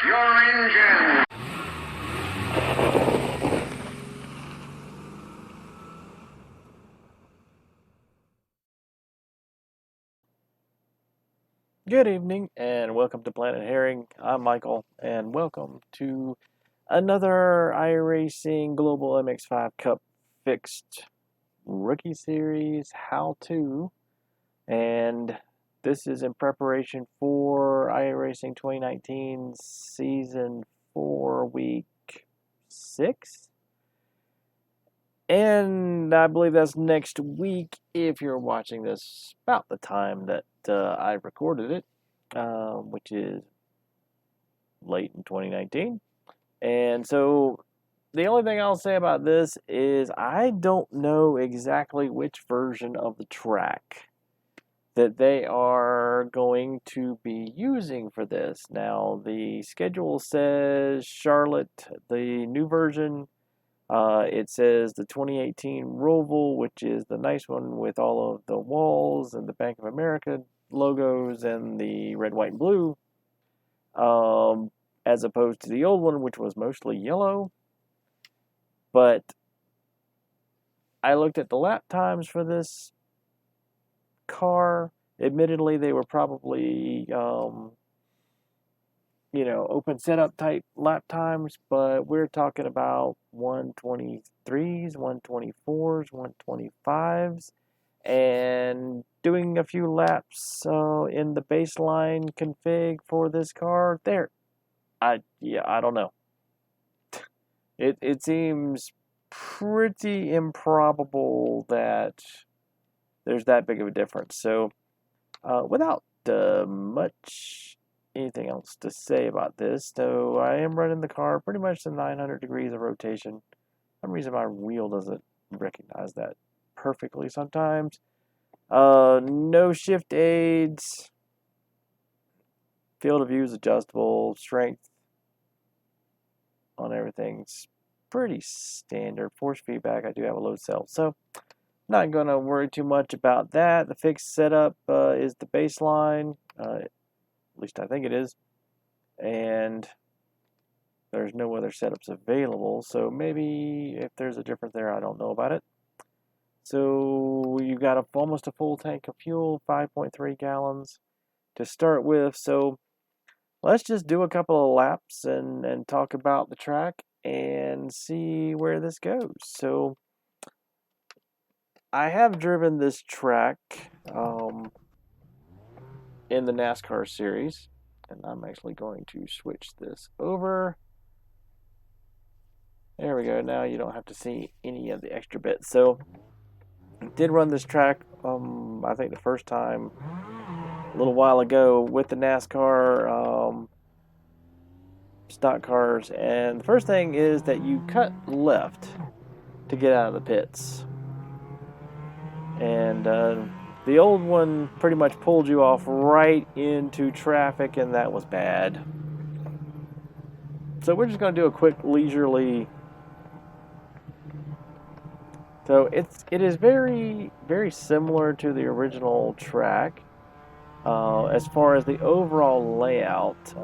your engine. Good evening and welcome to planetherring. I'm Michael and welcome to another Iracing Global MX-5 Cup Fixed Rookie Series How-To, and this is in preparation for Iracing 2019 Season 4 Week 6, and I believe that's next week if you're watching this about the time that I recorded it, which is late in 2019. And so the only thing I'll say about this is I don't know exactly which version of the track that they are going to be using for this. Now, the schedule says Charlotte, the new version. It says the 2018 Roval, which is the nice one with all of the walls and the Bank of America logos and the red, white, and blue, as opposed to the old one, which was mostly yellow. But I looked at the lap times for this car. Admittedly, they were probably open setup type lap times, but we're talking about 123s, 124s, 125s, and doing a few laps in the baseline config for this car. I don't know. It seems pretty improbable that there's that big of a difference. So, without much anything else to say about this, so I am running the car pretty much to 900 degrees of rotation. For some reason my wheel doesn't recognize that perfectly sometimes. No shift aids. Field of view is adjustable. Strength on everything's pretty standard. Force feedback, I do have a load cell, so not going to worry too much about that. The fixed setup is the baseline. At least I think it is. And there's no other setups available, so maybe if there's a difference there, I don't know about it. So you got almost a full tank of fuel, 5.3 gallons to start with. So let's just do a couple of laps and talk about the track and see where this goes. So I have driven this track in the NASCAR series, and I'm actually going to switch this over. There we go. Now you don't have to see any of the extra bits. So I did run this track, I think the first time a little while ago with the NASCAR stock cars, and the first thing is that you cut left to get out of the pits, and the old one pretty much pulled you off right into traffic, and that was bad. So we're just going to do a quick leisurely. So it is very, very similar to the original track as far as the overall layout.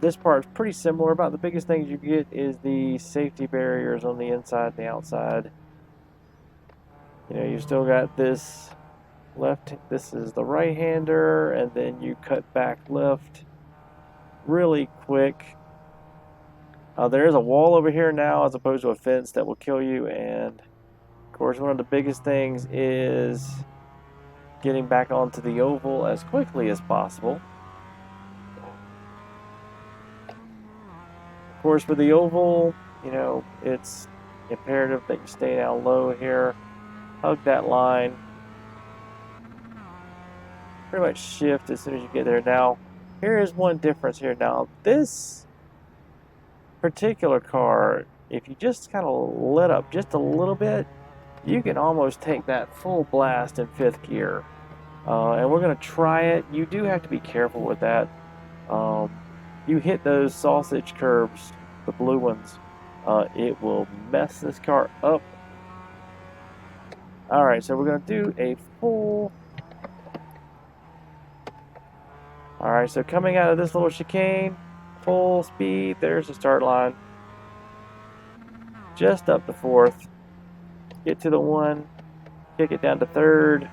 This part's pretty similar. About the biggest things you get is the safety barriers on the inside and the outside. You still got this left. This is the right-hander, and then you cut back left really quick. There is a wall over here now as opposed to a fence that will kill you, and of course one of the biggest things is getting back onto the oval as quickly as possible. Of course, for the oval, it's imperative that you stay down low here, hug that line, pretty much shift as soon as you get there. Now, here is one difference here. Now, this particular car, if you just kind of let up just a little bit, you can almost take that full blast in fifth gear. And we're going to try it. You do have to be careful with that. You hit those sausage curbs, the blue ones, it will mess this car up. Alright, so we're going to do a full Alright, so coming out of this little chicane, full speed, there's the start line. Just up to fourth. Get to the one, kick it down to third.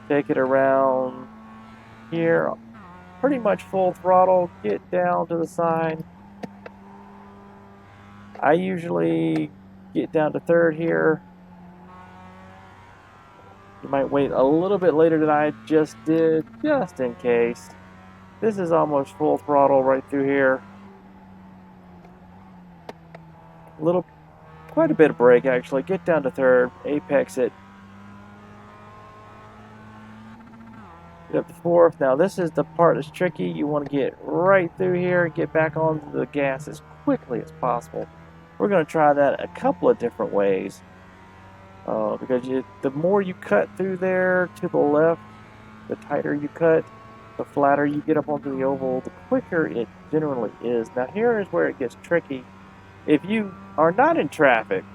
Take it around here, pretty much full throttle, get down to the side. I usually get down to third here. You might wait a little bit later than I just did, just in case. This is almost full throttle right through here. Quite a bit of brake actually. Get down to third, apex it. Get up to fourth. Now this is the part that's tricky. You want to get right through here, get back onto the gas as quickly as possible. We're going to try that a couple of different ways. Because the more you cut through there to the left, the tighter you cut, the flatter you get up onto the oval, the quicker it generally is. Now here is where it gets tricky. If you are not in traffic,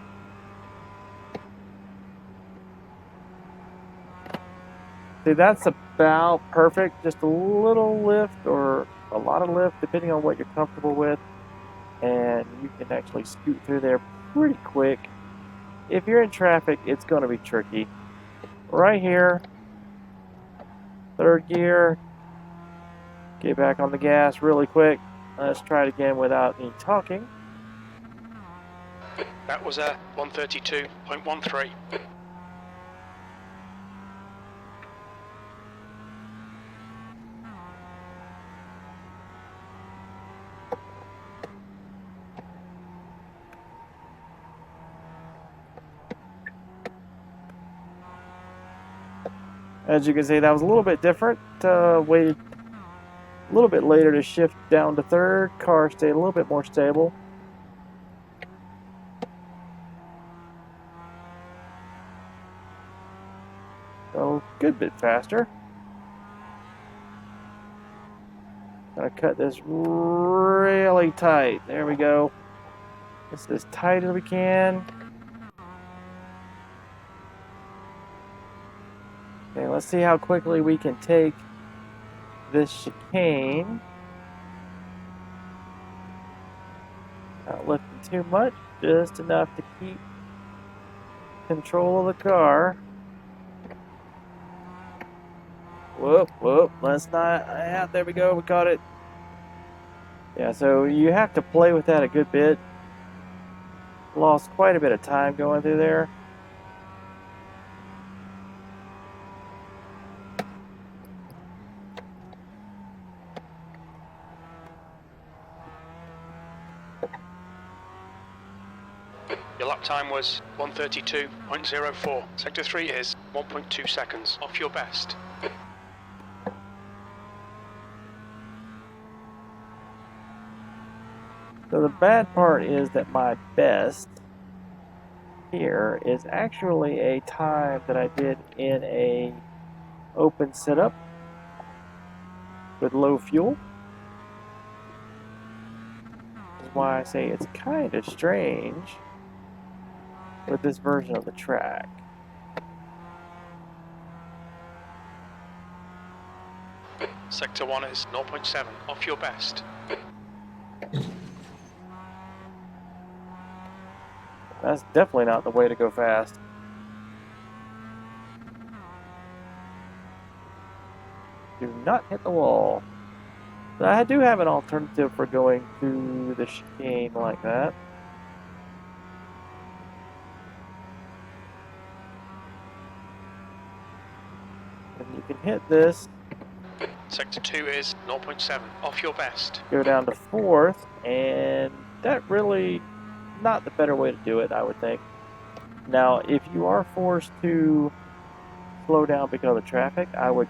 see, that's about perfect. Just a little lift or a lot of lift, depending on what you're comfortable with, and you can actually scoot through there pretty quick. If you're in traffic, it's going to be tricky. Right here, third gear, get back on the gas really quick. Let's try it again without any talking. That was a 132.13. As you can see, that was a little bit different. Waited a little bit later to shift down to third. Car stayed a little bit more stable. So, good bit faster. Gotta cut this really tight. There we go. It's as tight as we can. Okay, let's see how quickly we can take this chicane. Not lifting too much, just enough to keep control of the car. Whoop, whoop, let's not, yeah, there we go, we caught it. Yeah, so you have to play with that a good bit. Lost quite a bit of time going through there. Your lap time was 132.04. Sector 3 is 1.2 seconds off your best. So the bad part is that my best here is actually a time that I did in a open setup with low fuel. That's why I say it's kind of strange with this version of the track. Sector 1 is 0.7 off your best. That's definitely not the way to go fast. Do not hit the wall. But I do have an alternative for going through the chicane like that. And you can hit this. Sector 2 is 0.7 off your best. Go down to fourth, and that really not the better way to do it, I would think. Now, if you are forced to slow down because of traffic, I would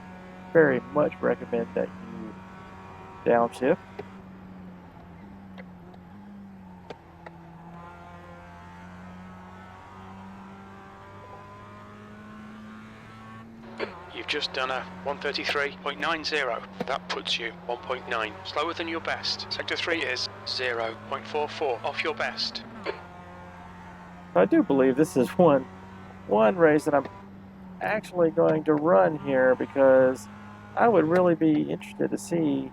very much recommend that you downshift. You've just done a 133.90. That puts you 1.9 slower than your best. Sector 3 is 0.44 off your best. I do believe this is one race that I'm actually going to run here because I would really be interested to see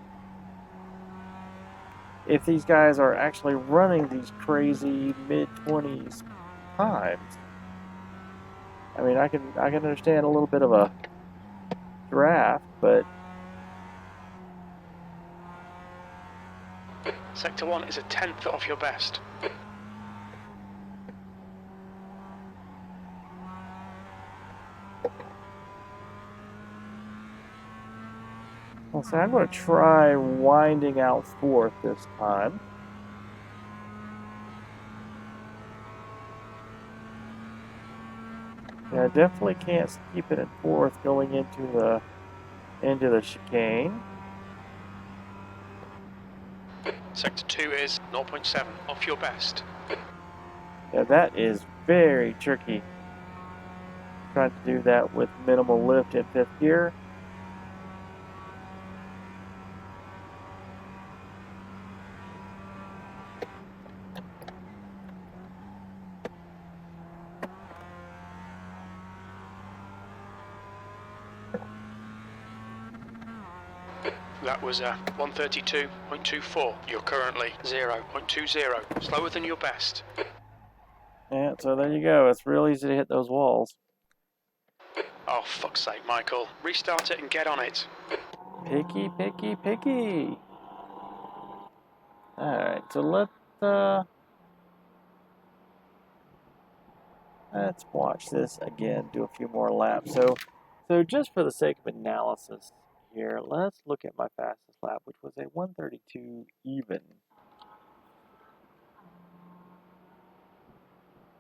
if these guys are actually running these crazy mid-20s times. I mean, I can understand a little bit of a draft, but Sector 1 is a tenth off your best. so I'm going to try winding out fourth this time. Yeah, I definitely can't keep it in fourth going into the chicane. Sector 2 is 0.7 off your best. Yeah, that is very tricky. Trying to do that with minimal lift in fifth gear. That was a 132.24. You're currently 0.20, slower than your best. Yeah, so there you go. It's real easy to hit those walls. Oh, fuck's sake, Michael. Restart it and get on it. Picky, picky, picky. Alright, so let's watch this again, do a few more laps. So just for the sake of analysis here, let's look at my fastest lap, which was a 132 even.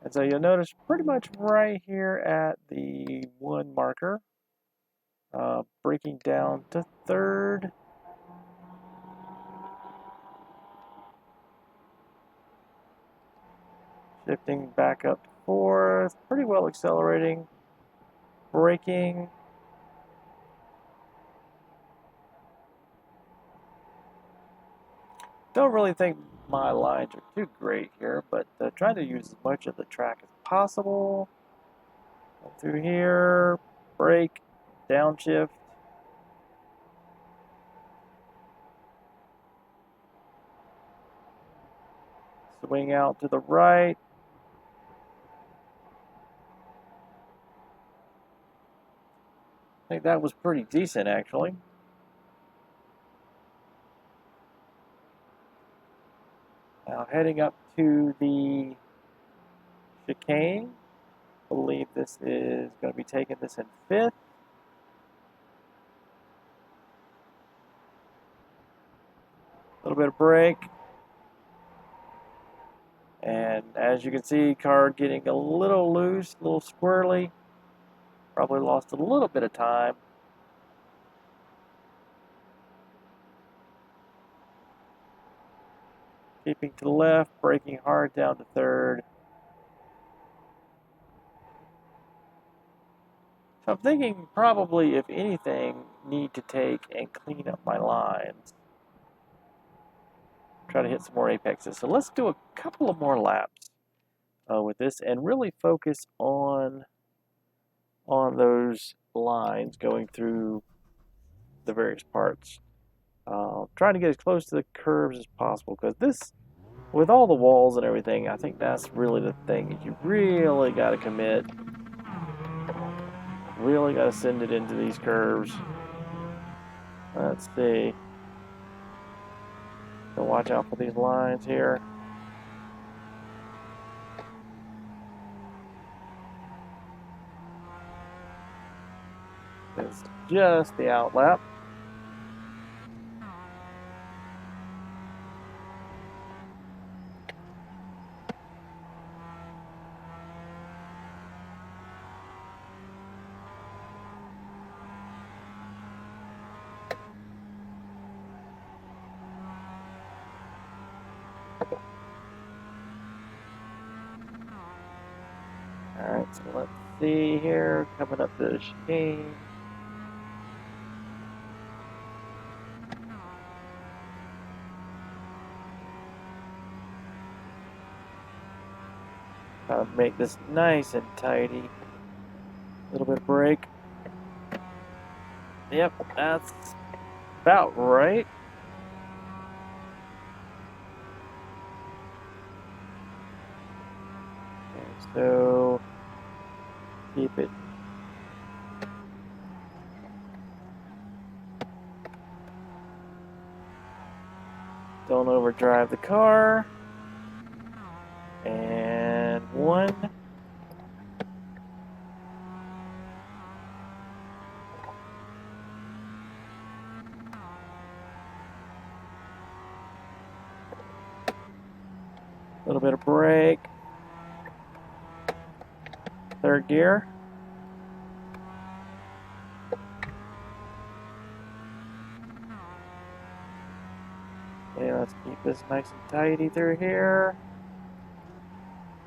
And so you'll notice pretty much right here at the 1 marker, breaking down to third. Shifting back up to fourth, pretty well accelerating, braking. Don't really think my lines are too great here, but trying to use as much of the track as possible. Through here, brake, downshift. Swing out to the right. I think that was pretty decent, actually. Now heading up to the chicane. I believe this is going to be taking this in fifth. A little bit of brake. And as you can see, car getting a little loose, a little squirrely. Probably lost a little bit of time. Keeping to the left, braking hard down to third. So I'm thinking probably, if anything, need to take and clean up my lines. Try to hit some more apexes. So let's do a couple of more laps with this and really focus on those lines going through the various parts. Trying to get as close to the curves as possible because this, with all the walls and everything, I think that's really the thing that you really got to commit. Really got to send it into these curves. Let's see. So watch out for these lines here. It's just the outlap. Alright, so let's see here. Coming up to the chicane. Try to make this nice and tidy. A little bit of brake. Yep, that's about right. Okay, so keep it. Don't overdrive the car. And one. A little bit of brake. Third gear. Okay, let's keep this nice and tidy through here.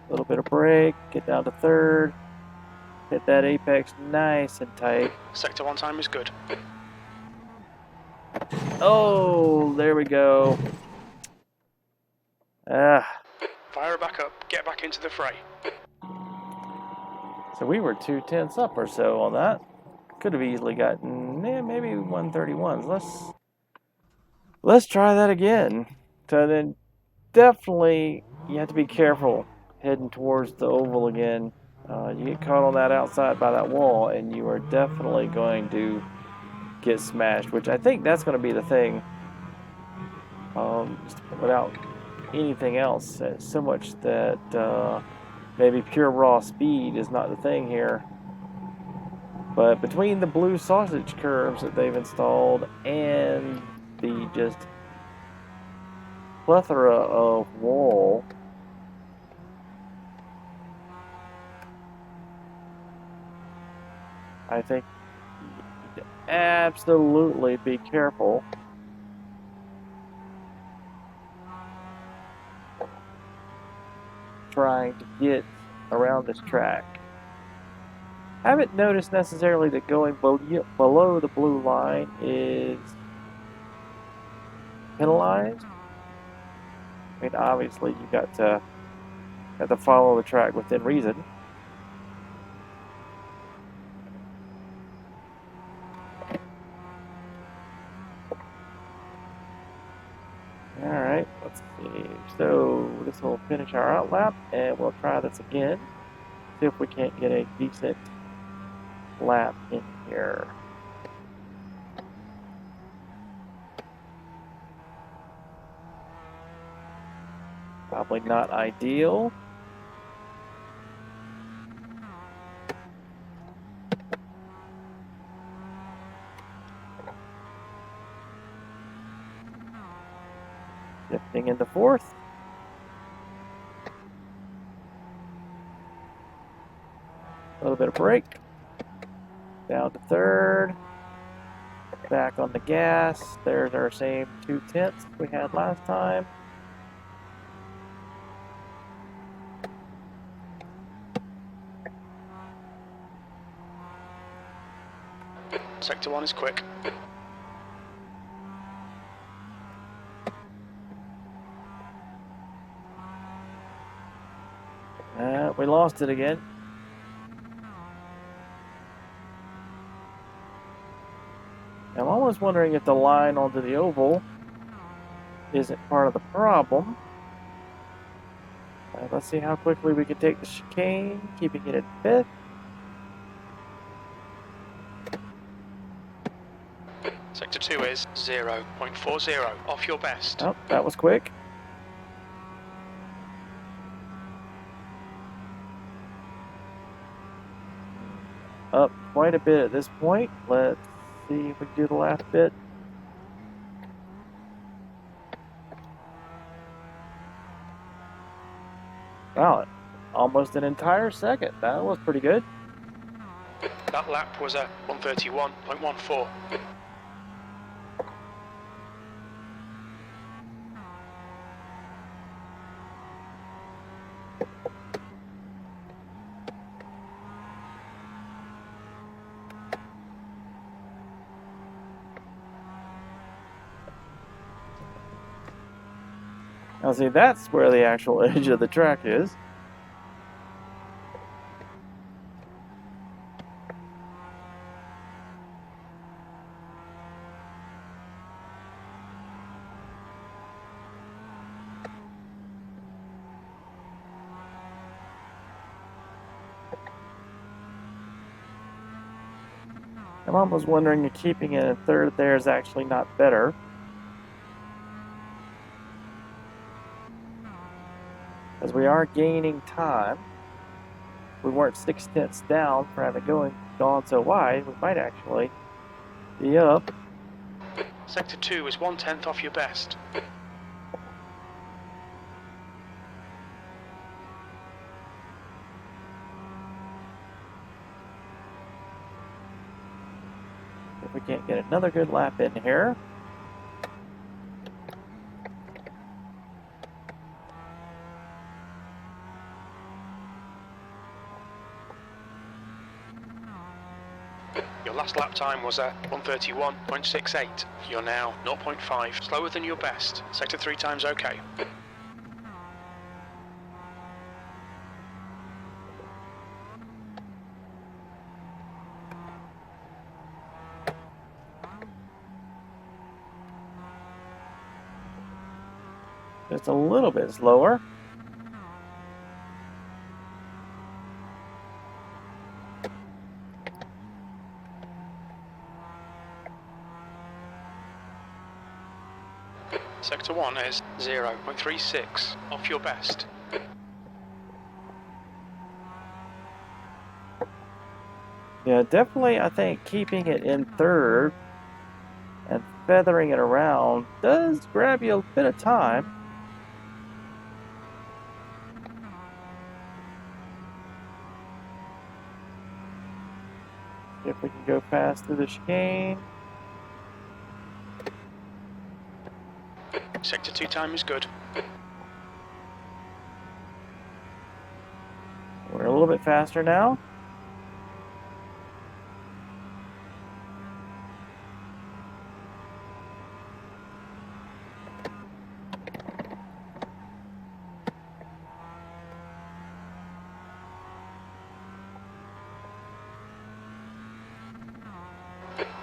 A little bit of brake. Get down to third. Hit that apex nice and tight. Sector 1 time is good. Oh, there we go. Fire her back up, get back into the fray. So we were 2/10 up or so on that. Could have easily gotten maybe 131s. Let's try that again. So then definitely you have to be careful heading towards the oval again. You get caught on that outside by that wall and you are definitely going to get smashed, which I think that's going to be the thing. Without anything else, so much that maybe pure raw speed is not the thing here. But between the blue sausage curves that they've installed and the just plethora of wall, I think you need to absolutely be careful. Trying to get around this track. I haven't noticed necessarily that going below the blue line is penalized. I mean, obviously you got to follow the track within reason. All right, let's see. So this will finish our outlap, and we'll try this again. See if we can't get a decent lap in here. Probably not ideal. Shifting into fourth. A little bit of brake. Down to third. Back on the gas. There's our same 2/10 we had last time. Sector 1 is quick. We lost it again. I'm almost wondering if the line onto the oval isn't part of the problem. Let's see how quickly we can take the chicane, keeping it at fifth. Sector 2 is 0.40, off your best. Oh, that was quick. Up quite a bit at this point. Let's see if we can do the last bit. Wow, almost an entire second. That was pretty good. That lap was a 131.14. Now see, that's where the actual edge of the track is. I'm almost wondering if keeping it in third there is actually not better. As we are gaining time. We weren't 6/10 down for having gone so wide. We might actually be up. Sector 2 is 1/10 off your best. If we can't get another good lap in here. Your last lap time was at 1:31.68. You're now 0.5 slower than your best. Sector 3 time's okay. Just a little bit slower. Sector 1 is 0.36 off your best. Yeah, definitely I think keeping it in third and feathering it around does grab you a bit of time. See if we can go fast through the chicane. Sector 2 time is good. We're a little bit faster now.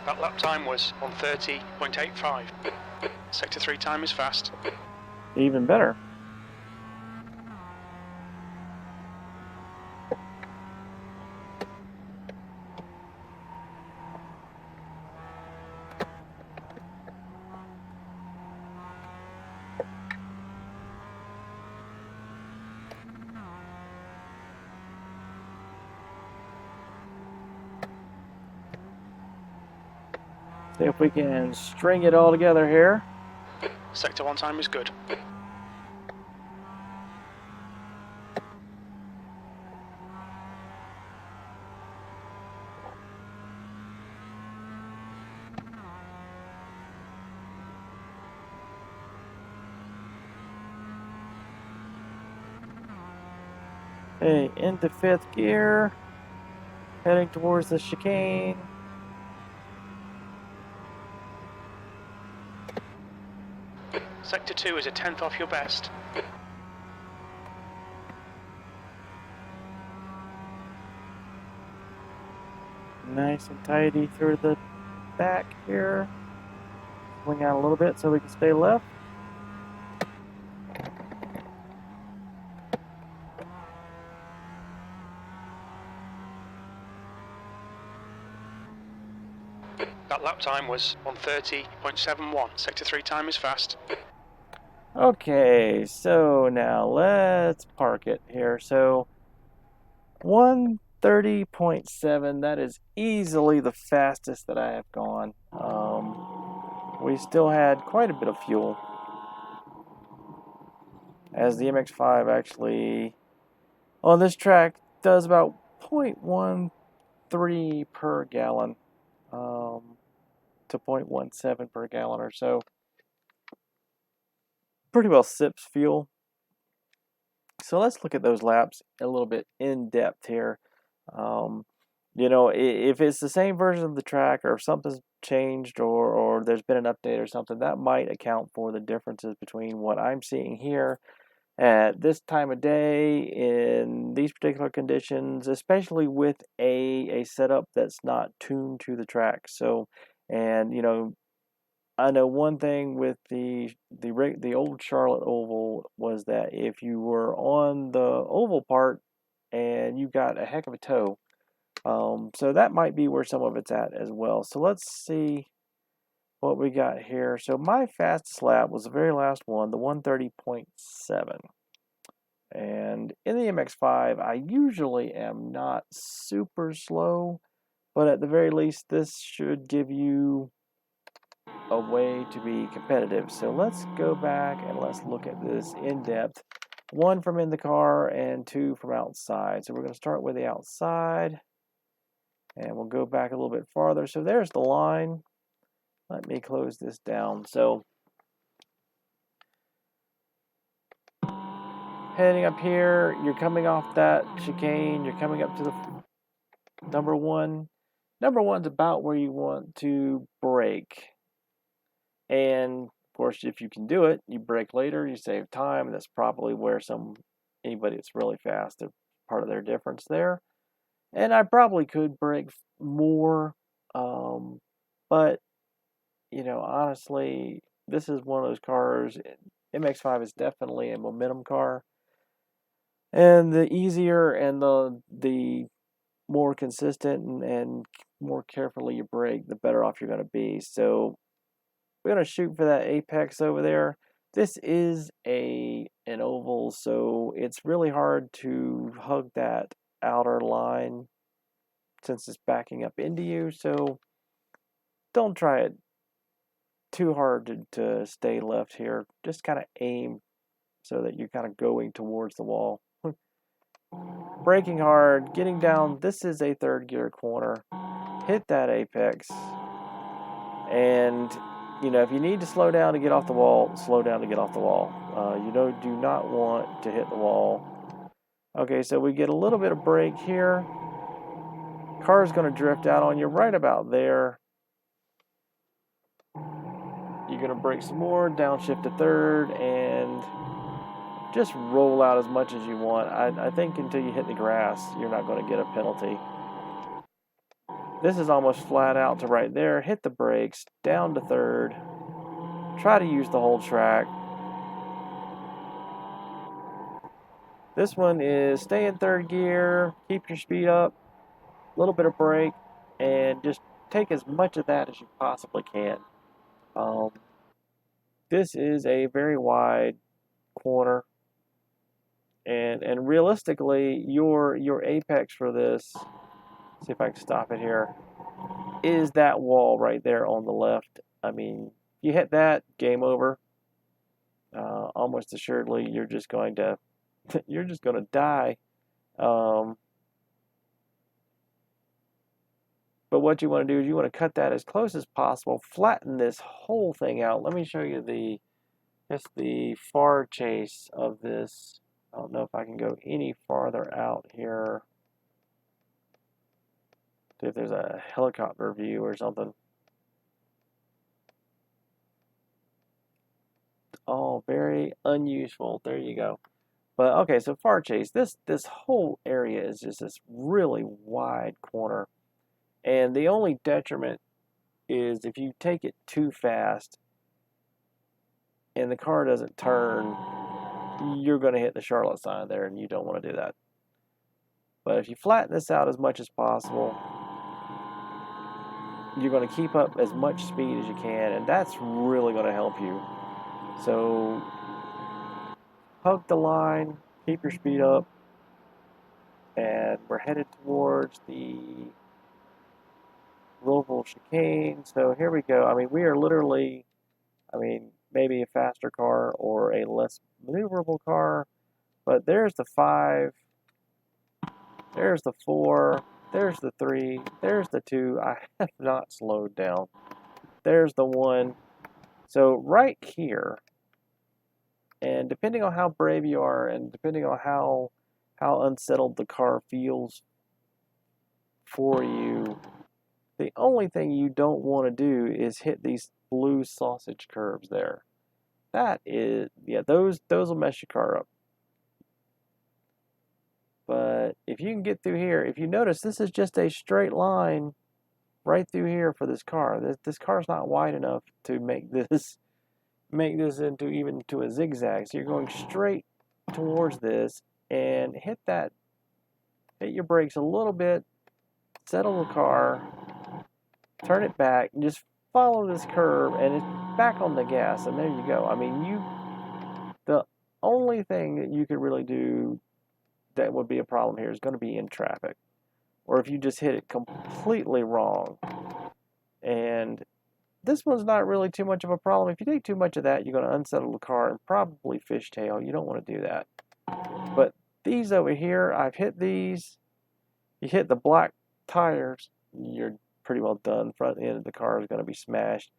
That lap time was 1:30.85. Sector 3 time is fast. Even better. See if we can string it all together here. Sector 1 time is good. Hey, into fifth gear. Heading towards the chicane. Sector 2 is 1/10 off your best. Nice and tidy through the back here. Swing out a little bit so we can stay left. That lap time was 1:30.71. Sector 3 time is fast. Okay, so now let's park it here. So 1:30.7, that is easily the fastest that I have gone. We still had quite a bit of fuel, as the MX-5 actually on this track does about 0.13 per gallon to 0.17 per gallon or so. Pretty well sips fuel. So let's look at those laps a little bit in depth here. You know, if it's the same version of the track, or if something's changed, or there's been an update or something, that might account for the differences between what I'm seeing here at this time of day in these particular conditions, especially with a setup that's not tuned to the track. So, and you know, I know one thing with the old Charlotte Oval was that if you were on the oval part and you got a heck of a tow, So that might be where some of it's at as well. So let's see what we got here. So my fastest lap was the very last one, the 130.7. And in the MX-5, I usually am not super slow, but at the very least, this should give you a way to be competitive. So let's go back and let's look at this in depth. One from in the car and two from outside. So we're going to start with the outside. And we'll go back a little bit farther. So there's the line. Let me close this down. So heading up here, you're coming off that chicane. You're coming up to the number one. Number one's about where you want to brake. And of course, if you can do it, you brake later, you save time. That's probably where anybody that's really fast, part of their difference there. And I probably could brake more, but you know, honestly, this is one of those cars. MX-5 is definitely a momentum car, and the easier and the more consistent and more carefully you brake, the better off you're going to be. So we're going to shoot for that apex over there. This is an oval, so it's really hard to hug that outer line since it's backing up into you. So don't try it too hard to stay left here. Just kind of aim so that you're kind of going towards the wall. Braking hard, getting down. This is a third gear corner. Hit that apex. And, you know, if you need to slow down to get off the wall, slow down to get off the wall. You do not want to hit the wall. Okay, so we get a little bit of brake here. Car's going to drift out on you right about there. You're going to brake some more, downshift to third, and just roll out as much as you want. I think until you hit the grass, you're not going to get a penalty. This is almost flat out to right there. Hit the brakes, down to third. Try to use the whole track. This one is stay in third gear, keep your speed up, a little bit of brake, and just take as much of that as you possibly can. This is a very wide corner, and realistically, your apex for this, see if I can stop it here, is that wall right there on the left. I mean, you hit that, game over. Almost assuredly, you're just going to die. But what you want to do is you want to cut that as close as possible, flatten this whole thing out. Let me show you just the far chase of this. I don't know if I can go any farther out here. See if there's a helicopter view or something. Oh, very unuseful. There you go. But okay, so far chase. This whole area is just this really wide corner. And the only detriment is if you take it too fast and the car doesn't turn, you're going to hit the Charlotte sign there, and you don't want to do that. But if you flatten this out as much as possible, you're going to keep up as much speed as you can, and that's really going to help you. So hug the line, keep your speed up, and we're headed towards the Roval chicane. So here we go. I mean, we are literally, maybe a faster car or a less maneuverable car, but there's the 5, there's the 4, there's the 3, there's the 2. I have not slowed down. There's the 1. So right here, and depending on how brave you are and depending on how unsettled the car feels for you, the only thing you don't want to do is hit these blue sausage curves there. That is, yeah, those will mess your car up. But if you can get through here, if you notice, this is just a straight line right through here for this car. This car's not wide enough to make this into even to a zigzag. So you're going straight towards this and hit your brakes a little bit settle the car, turn it back, and just follow this curve, and it's back on the gas, and there you go. I mean, the only thing that you could really do that would be a problem here is going to be in traffic, or if you just hit it completely wrong. And this one's not really too much of a problem. If you take too much of that, you're going to unsettle the car and probably fishtail. You don't want to do that. But these over here, I've hit these. You hit the black tires, you're pretty well done. Front end of the car is going to be smashed.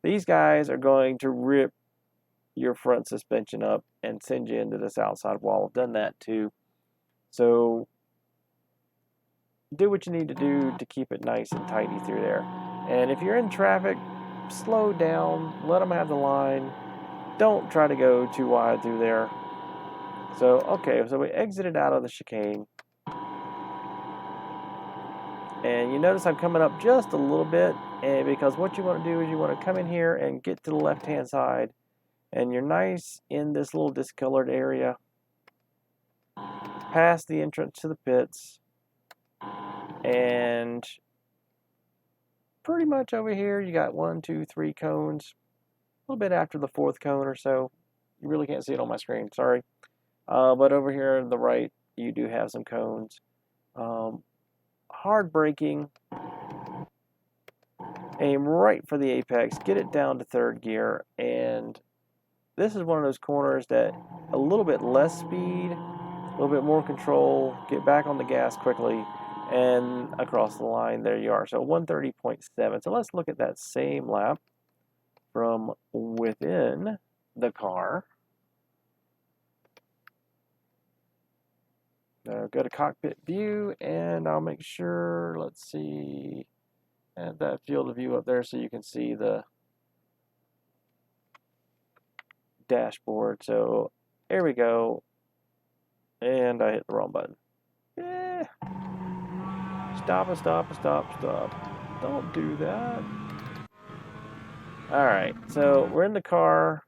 These guys are going to rip your front suspension up and send you into this outside wall. I've done that too. So do what you need to do to keep it nice and tidy through there. And if you're in traffic, slow down, let them have the line. Don't try to go too wide through there. So, okay, so we exited out of the chicane. And you notice I'm coming up just a little bit, and because what you want to do is you want to come in here and get to the left-hand side, and you're nice in this little discolored area, past the entrance to the pits, and pretty much over here you got 1, 2, 3 cones, a little bit after the 4th cone or so. You really can't see it on my screen, sorry. But over here on the right, you do have some cones. Hard braking, aim right for the apex, get it down to 3rd gear, and this is one of those corners that a little bit less speed, a little bit more control, get back on the gas quickly, and across the line, there you are. So 130.7. So let's look at that same lap from within the car. Go to cockpit view, and I'll make sure, let's see, add that field of view up there so you can see the dashboard. So here we go, and I hit the wrong button. Yeah. Stop, stop, stop, stop. Don't do that. Alright, so we're in the car.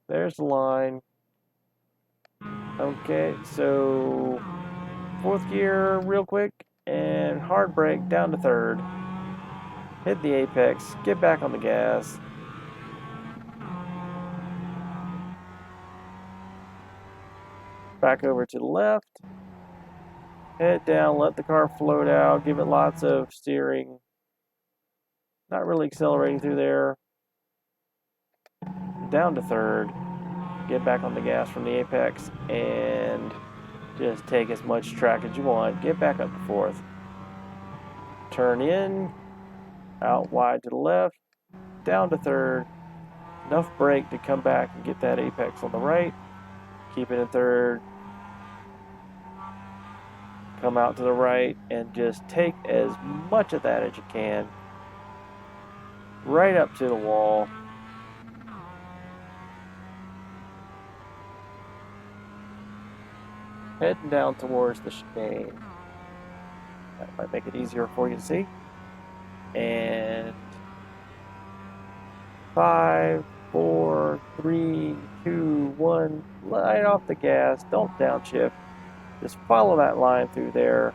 There's the line. Okay, so 4th gear real quick, and hard brake down to 3rd. Hit the apex, get back on the gas. Back over to the left. Head down, let the car float out, give it lots of steering. Not really accelerating through there. Down to 3rd. Get back on the gas from the apex and just take as much track as you want. Get back up to 4th. Turn in, out wide to the left, down to 3rd. Enough brake to come back and get that apex on the right. Keep it in 3rd. Come out to the right and just take as much of that as you can. Right up to the wall. Heading down towards the chicane. That might make it easier for you to see. And 5, 4, 3, 2, 1. Light off the gas. Don't downshift. Just follow that line through there.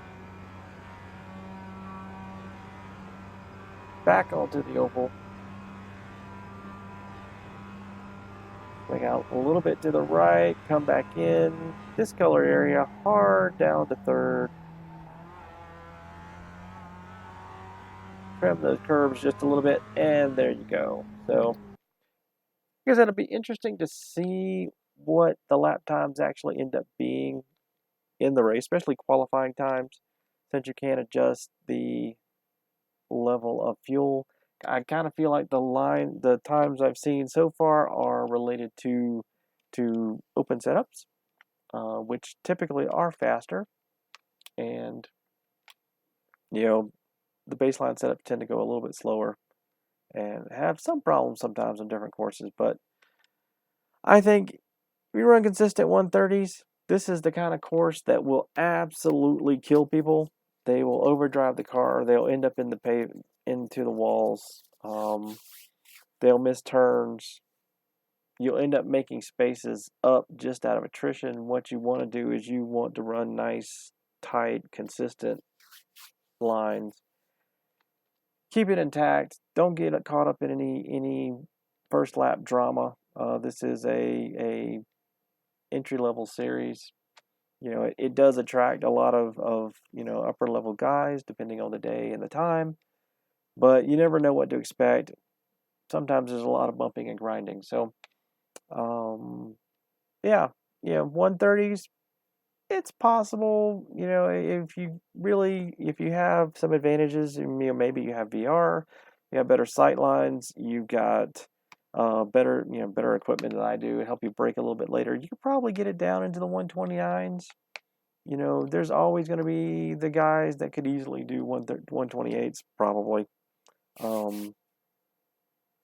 Back onto the oval. Swing out a little bit to the right. Come back in. This color area hard down to 3rd. Trim those curves just a little bit, and there you go. So, I guess that'll be interesting to see what the lap times actually end up being in the race, especially qualifying times, since you can't adjust the level of fuel. I kind of feel like the times I've seen so far are related to open setups, which typically are faster, and the baseline setups tend to go a little bit slower and have some problems sometimes on different courses. But I think if you run consistent 130s, this is the kind of course that will absolutely kill people. They will overdrive the car. They'll end up into the walls. They'll miss turns. You'll end up making spaces up just out of attrition. What you want to do is you want to run nice, tight, consistent lines. Keep it intact. Don't get caught up in any first lap drama. This is a entry level series. You know, it does attract a lot of upper level guys depending on the day and the time, but you never know what to expect. Sometimes there's a lot of bumping and grinding. So, yeah, 130s. It's possible, if you have some advantages, maybe you have VR, you have better sight lines, you've got better equipment than I do, help you brake a little bit later. You could probably get it down into the 129s. There's always going to be the guys that could easily do 128s, probably. So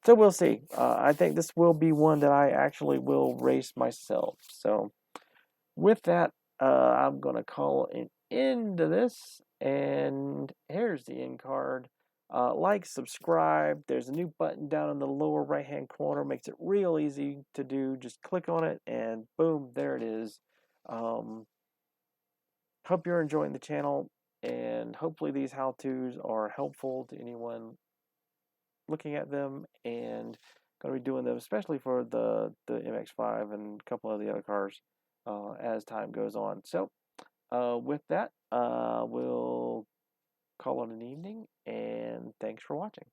we'll see. I think this will be one that I actually will race myself. So with that, I'm going to call an end to this. And here's the end card. Like, subscribe. There's a new button down in the lower right-hand corner. Makes it real easy to do. Just click on it and boom, there it is. Hope you're enjoying the channel, and hopefully these how-tos are helpful to anyone looking at them, and going to be doing them especially for the MX-5 and a couple of the other cars as time goes on. So with that, we'll call it an evening, and thanks for watching.